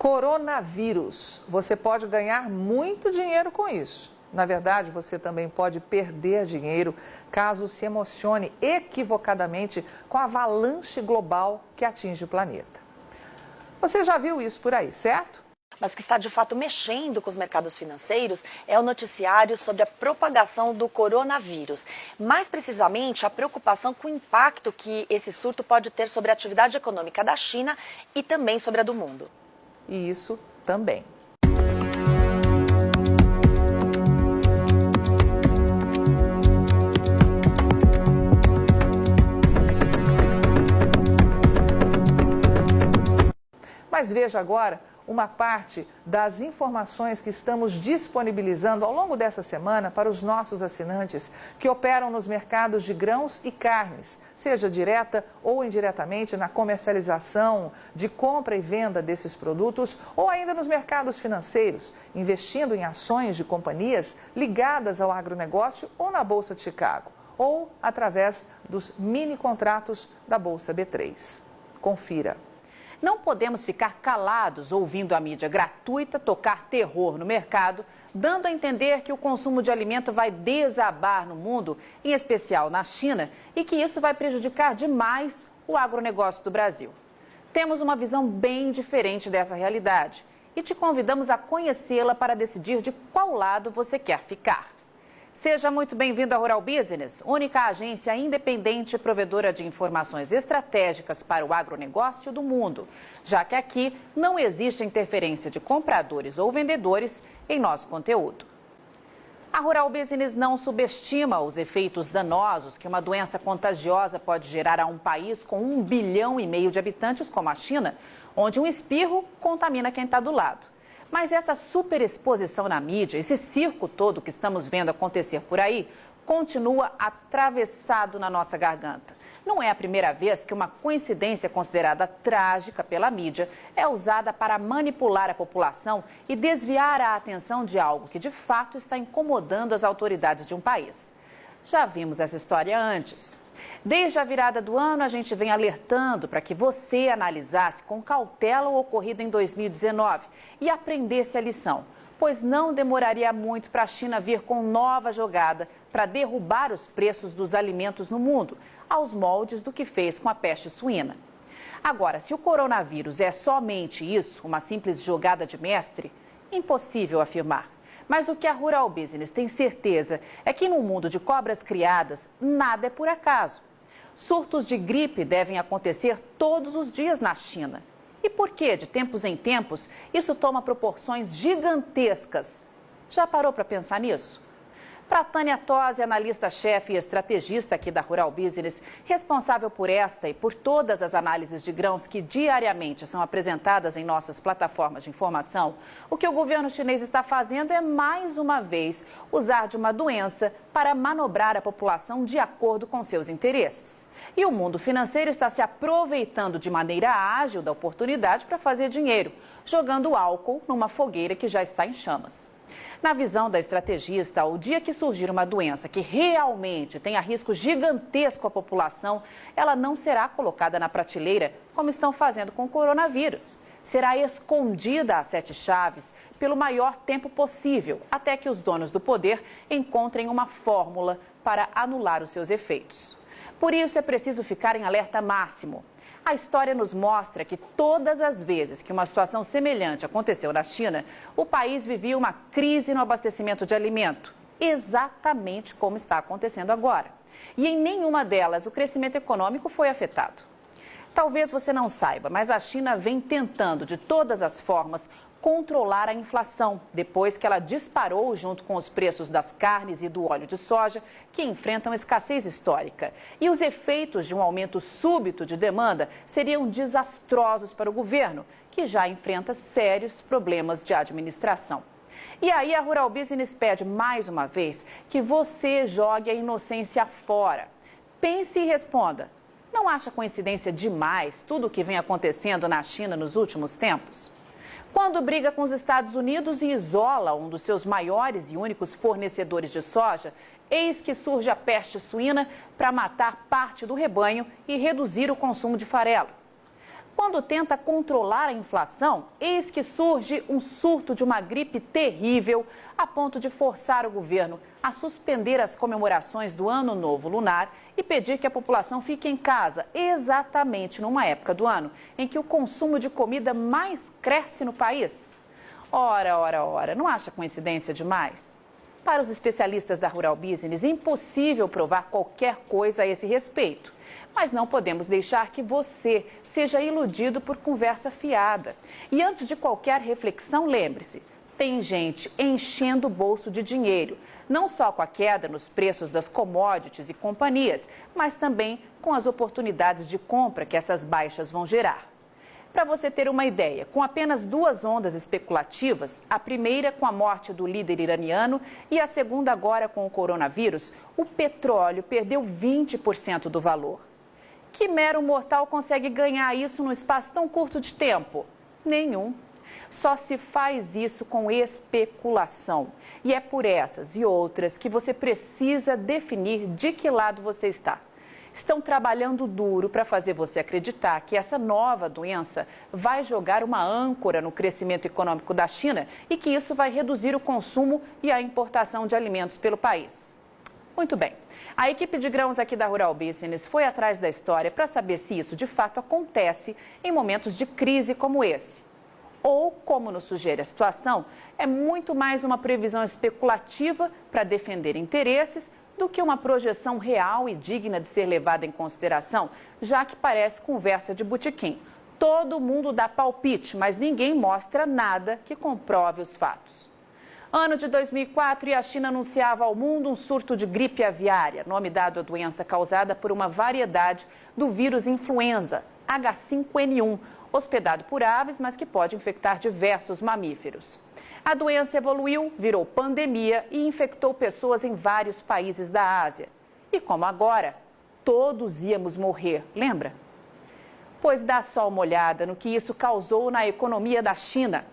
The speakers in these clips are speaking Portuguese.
Coronavírus. Você pode ganhar muito dinheiro com isso. Na verdade, você também pode perder dinheiro caso se emocione equivocadamente com a avalanche global que atinge o planeta. Você já viu isso por aí, certo? Mas o que está de fato mexendo com os mercados financeiros é o noticiário sobre a propagação do coronavírus. Mais precisamente, a preocupação com o impacto que esse surto pode ter sobre a atividade econômica da China e também sobre a do mundo. E isso também. Mas veja agora uma parte das informações que estamos disponibilizando ao longo dessa semana para os nossos assinantes que operam nos mercados de grãos e carnes, seja direta ou indiretamente na comercialização, de compra e venda desses produtos ou ainda nos mercados financeiros, investindo em ações de companhias ligadas ao agronegócio ou na Bolsa de Chicago, ou através dos mini contratos da Bolsa B3. Confira. Não podemos ficar calados ouvindo a mídia gratuita tocar terror no mercado, dando a entender que o consumo de alimento vai desabar no mundo, em especial na China, e que isso vai prejudicar demais o agronegócio do Brasil. Temos uma visão bem diferente dessa realidade e te convidamos a conhecê-la para decidir de qual lado você quer ficar. Seja muito bem-vindo à Rural Business, única agência independente e provedora de informações estratégicas para o agronegócio do mundo, já que aqui não existe interferência de compradores ou vendedores em nosso conteúdo. A Rural Business não subestima os efeitos danosos que uma doença contagiosa pode gerar a um país com 1,5 bilhão de habitantes como a China, onde um espirro contamina quem está do lado. Mas essa superexposição na mídia, esse circo todo que estamos vendo acontecer por aí, continua atravessado na nossa garganta. Não é a primeira vez que uma coincidência considerada trágica pela mídia é usada para manipular a população e desviar a atenção de algo que de fato está incomodando as autoridades de um país. Já vimos essa história antes. Desde a virada do ano, a gente vem alertando para que você analisasse com cautela o ocorrido em 2019 e aprendesse a lição, pois não demoraria muito para a China vir com nova jogada para derrubar os preços dos alimentos no mundo, aos moldes do que fez com a peste suína. Agora, se o coronavírus é somente isso, uma simples jogada de mestre, impossível afirmar. Mas o que a Rural Business tem certeza é que no mundo de cobras criadas, nada é por acaso. Surtos de gripe devem acontecer todos os dias na China. E por que, de tempos em tempos, isso toma proporções gigantescas? Já parou para pensar nisso? Para Tânia Tosi, analista-chefe e estrategista aqui da Rural Business, responsável por esta e por todas as análises de grãos que diariamente são apresentadas em nossas plataformas de informação, o que o governo chinês está fazendo é, mais uma vez, usar de uma doença para manobrar a população de acordo com seus interesses. E o mundo financeiro está se aproveitando de maneira ágil da oportunidade para fazer dinheiro, jogando álcool numa fogueira que já está em chamas. Na visão da estrategista, o dia que surgir uma doença que realmente tenha risco gigantesco à população, ela não será colocada na prateleira como estão fazendo com o coronavírus. Será escondida a 7 chaves pelo maior tempo possível, até que os donos do poder encontrem uma fórmula para anular os seus efeitos. Por isso é preciso ficar em alerta máximo. A história nos mostra que todas as vezes que uma situação semelhante aconteceu na China, o país vivia uma crise no abastecimento de alimento, exatamente como está acontecendo agora. E em nenhuma delas o crescimento econômico foi afetado. Talvez você não saiba, mas a China vem tentando de todas as formas controlar a inflação, depois que ela disparou junto com os preços das carnes e do óleo de soja, que enfrentam escassez histórica. E os efeitos de um aumento súbito de demanda seriam desastrosos para o governo, que já enfrenta sérios problemas de administração. E aí a Rural Business pede mais uma vez que você jogue a inocência fora. Pense e responda. Não acha coincidência demais tudo o que vem acontecendo na China nos últimos tempos? Quando briga com os Estados Unidos e isola um dos seus maiores e únicos fornecedores de soja, eis que surge a peste suína para matar parte do rebanho e reduzir o consumo de farelo. Quando tenta controlar a inflação, eis que surge um surto de uma gripe terrível, a ponto de forçar o governo a suspender as comemorações do Ano Novo Lunar e pedir que a população fique em casa, exatamente numa época do ano em que o consumo de comida mais cresce no país. Ora, não acha coincidência demais? Para os especialistas da Rural Business, é impossível provar qualquer coisa a esse respeito. Mas não podemos deixar que você seja iludido por conversa fiada. E antes de qualquer reflexão, lembre-se, tem gente enchendo o bolso de dinheiro, não só com a queda nos preços das commodities e companhias, mas também com as oportunidades de compra que essas baixas vão gerar. Para você ter uma ideia, com apenas 2 ondas especulativas, a primeira com a morte do líder iraniano e a segunda agora com o coronavírus, o petróleo perdeu 20% do valor. Que mero mortal consegue ganhar isso num espaço tão curto de tempo? Nenhum. Só se faz isso com especulação. E é por essas e outras que você precisa definir de que lado você está. Estão trabalhando duro para fazer você acreditar que essa nova doença vai jogar uma âncora no crescimento econômico da China e que isso vai reduzir o consumo e a importação de alimentos pelo país. Muito bem. A equipe de grãos aqui da Rural Business foi atrás da história para saber se isso de fato acontece em momentos de crise como esse. Ou, como nos sugere a situação, é muito mais uma previsão especulativa para defender interesses do que uma projeção real e digna de ser levada em consideração, já que parece conversa de botequim. Todo mundo dá palpite, mas ninguém mostra nada que comprove os fatos. Ano de 2004 e a China anunciava ao mundo um surto de gripe aviária, nome dado à doença causada por uma variedade do vírus influenza, H5N1, hospedado por aves, mas que pode infectar diversos mamíferos. A doença evoluiu, virou pandemia e infectou pessoas em vários países da Ásia. E como agora, todos íamos morrer, lembra? Pois dá só uma olhada no que isso causou na economia da China.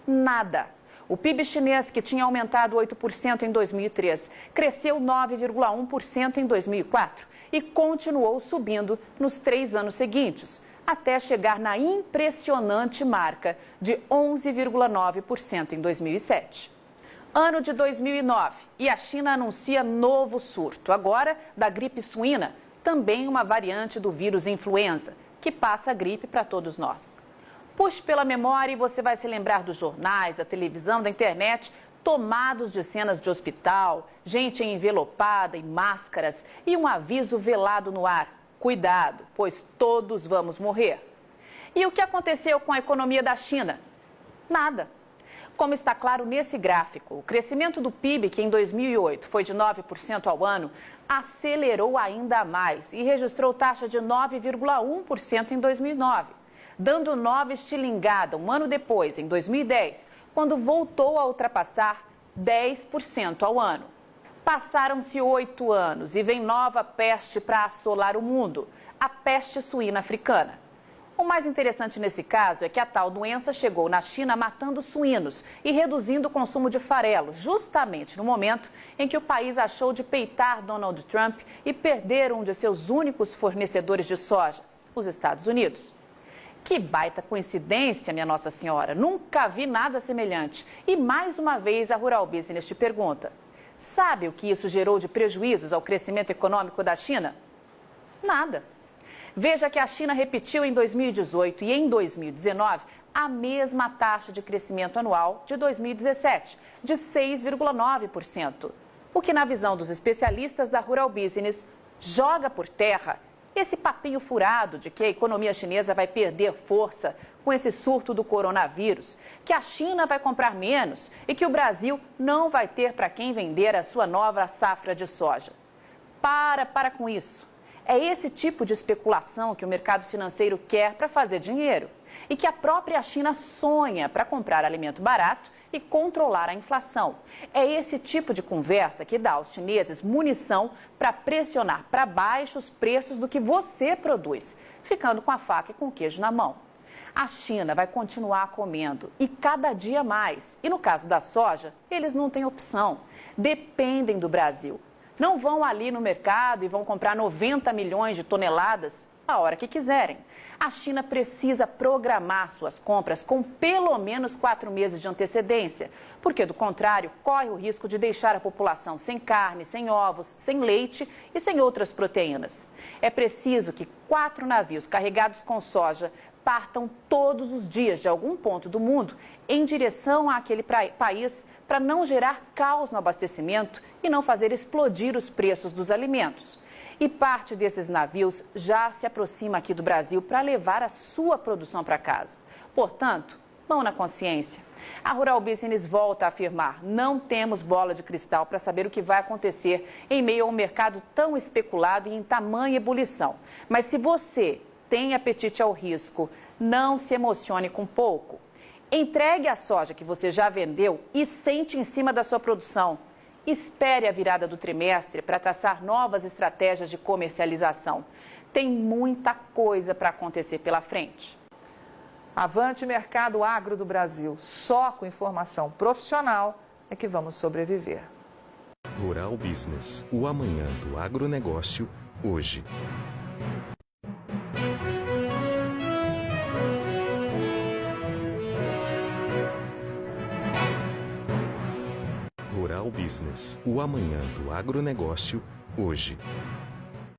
Nada. O PIB chinês, que tinha aumentado 8% em 2003, cresceu 9,1% em 2004 e continuou subindo nos 3 anos seguintes, até chegar na impressionante marca de 11,9% em 2007. Ano de 2009 e a China anuncia novo surto, agora da gripe suína, também uma variante do vírus influenza, que passa a gripe para todos nós. Puxe pela memória e você vai se lembrar dos jornais, da televisão, da internet, tomados de cenas de hospital, gente envelopada em máscaras e um aviso velado no ar. Cuidado, pois todos vamos morrer. E o que aconteceu com a economia da China? Nada. Como está claro nesse gráfico, o crescimento do PIB, que em 2008 foi de 9% ao ano, acelerou ainda mais e registrou taxa de 9,1% em 2009. Dando nova estilingada um ano depois, em 2010, quando voltou a ultrapassar 10% ao ano. Passaram-se 8 anos e vem nova peste para assolar o mundo, a peste suína africana. O mais interessante nesse caso é que a tal doença chegou na China matando suínos e reduzindo o consumo de farelo, justamente no momento em que o país achou de peitar Donald Trump e perder um de seus únicos fornecedores de soja, os Estados Unidos. Que baita coincidência, minha Nossa Senhora. Nunca vi nada semelhante. E mais uma vez a Rural Business te pergunta: sabe o que isso gerou de prejuízos ao crescimento econômico da China? Nada. Veja que a China repetiu em 2018 e em 2019 a mesma taxa de crescimento anual de 2017, de 6,9%. O que, na visão dos especialistas da Rural Business, joga por terra esse papinho furado de que a economia chinesa vai perder força com esse surto do coronavírus, que a China vai comprar menos e que o Brasil não vai ter para quem vender a sua nova safra de soja. Para com isso. É esse tipo de especulação que o mercado financeiro quer para fazer dinheiro e que a própria China sonha para comprar alimento barato e controlar a inflação. É esse tipo de conversa que dá aos chineses munição para pressionar para baixo os preços do que você produz, ficando com a faca e com o queijo na mão. A China vai continuar comendo e cada dia mais. E no caso da soja, eles não têm opção. Dependem do Brasil. Não vão ali no mercado e vão comprar 90 milhões de toneladas a hora que quiserem. A China precisa programar suas compras com pelo menos 4 meses de antecedência, porque, do contrário, corre o risco de deixar a população sem carne, sem ovos, sem leite e sem outras proteínas. É preciso que 4 navios carregados com soja partam todos os dias de algum ponto do mundo em direção àquele país para não gerar caos no abastecimento e não fazer explodir os preços dos alimentos. E parte desses navios já se aproxima aqui do Brasil para levar a sua produção para casa. Portanto, mão na consciência. A Rural Business volta a afirmar: não temos bola de cristal para saber o que vai acontecer em meio a um mercado tão especulado e em tamanha ebulição. Mas se você tem apetite ao risco, não se emocione com pouco. Entregue a soja que você já vendeu e sente em cima da sua produção. Espere a virada do trimestre para traçar novas estratégias de comercialização. Tem muita coisa para acontecer pela frente. Avante mercado agro do Brasil. Só com informação profissional é que vamos sobreviver. Rural Business, o amanhã do agronegócio, hoje. Rural Business, o amanhã do agronegócio, hoje.